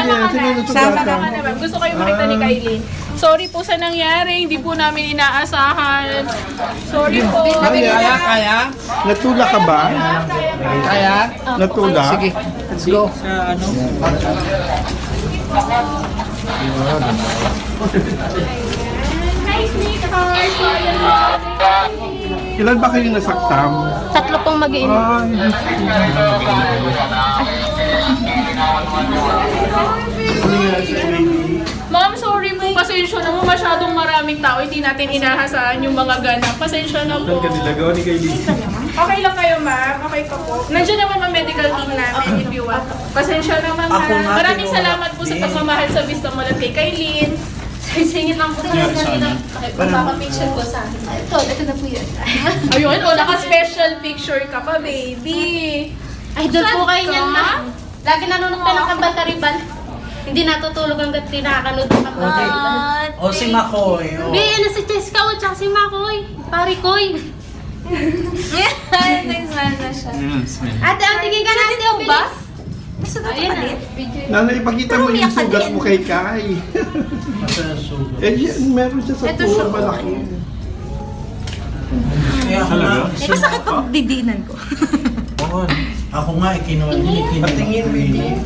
Sama ka na. Sama ka na, ma'am. Gusto kayo makita ni Kylie. Sorry po sa nangyari. Hindi po namin inaasahan. Sorry po. Kaya? Natula ka ba? Kaya? Natula? Sige, let's go. Sa ano? Hi, sweetheart. Ilan ba kayo nasaktam? Tatlo pong mag-iin. Ay, Diyos ko. Ma'am, sorry po. Pasensya na po. Masyadong maraming tao. Hindi natin inahasahan yung mga ganap. Pasensya na po. Nilagaw ni Kylie. Okay lang kayo, ma'am. Okay ka po. Nandiyan naman ang medical team namin if you want. Pasensya naman, ma'am. Maraming salamat po sa pagmamahal sa Vista Mall at kay Kylie. Singit lang po talaga kanina. Papapicture ko sa akin. Ito na po yun. Ayun, o naka-special picture ka pa, baby. Idol po kayo niyan, ma. Lagi nanonood ka ng Kambal-Kariban. Hindi natutulog hanggat tinakanood ng Kambal-Kariban. O si Makoy. Be, ano si Cheska o tsaka si Makoy. Pari Koy. Thanks, man na siya. Ate, ang tingin ka natin yung ba? Gusto na Ayun palit? Nanay, ipakita mo yung sugat mo kay Kai. Eh, meron siya sa Ito puso siya. malaki. Kaya ako nga. May masakit pag didinan ko. Oo. Ako nga, Patingin, baby.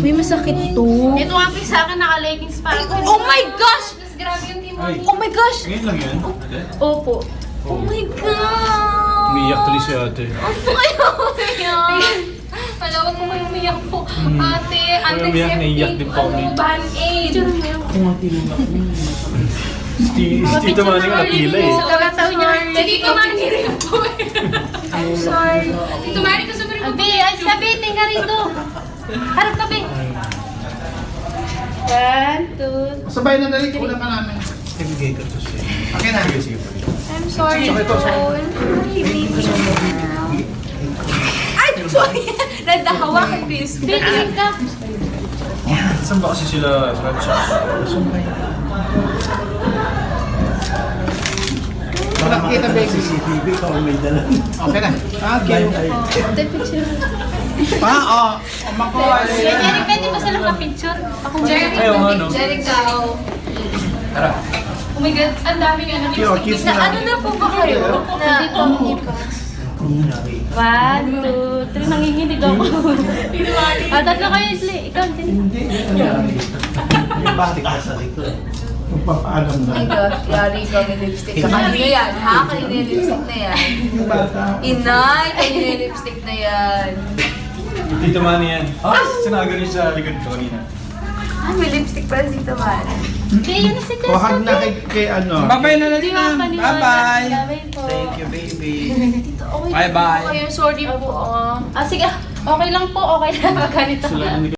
May masakit to. Ito nga po sa akin, naka-leggings pa. Oh my gosh! Mas grabe yung team. Oh my gosh! Ngayon lang yan. Opo. Oh my god! Umiiyak tuloy si ate. Ano kayo umiyak? Wala, wag mo kayo umiyak po. Ate, umiyak, naiyak din po kami. Band-aid. Si Tito Manny nga napila eh. Tagataw niya. Tito Manny rin po. I'm sorry. Tito Manny, gusto mo rin po. Abi, ay sabi, tinga rito. Harap ka, be. 1, 2. Sabay na dali, kulang ka namin. Ibigay ko to siya. Okay na. Sige, sige. I'm sorry, Ito, Paul. Ay, sorry! Nadahawakan ko yung Be, tingin ka. Saan ba kasi sila franchise? Nakikita ba yung CCTV ka o may dala. Okay na. Okay. Oo. Makuha. Jerry, pwede ba sila ka-picture? Ako, Jerry. Ayaw nga, no? Jerry, ikaw. Tara. Oh my God, ang daming ano. Kiss na. Ano na po ba kayo? Na, 1, 2, 3, nanginginig ako. Tatlo kayo, Isli. Ikaw, din. Yung batik ka sa likod. Magpapaalam na. my gosh, yari ka ng lipstick. Kanina yan, ha? Kanina yung lipstick na yan. Yung bata. Inay, kanina yung lipstick na yan. Tito Manny yan. Ah, sinaga rin sa likod ko kanina. Ah, may lipstick pa si Tamara. Kaya yun na si Jessica. Wahag na kay ano. Bye-bye na Hindi natin. mo paniwala. Bye-bye. Bye-bye po. Thank you, baby. Okay, Bye-bye. Sorry po. Ah, sige. Okay lang po. Okay lang. Ganito. Sila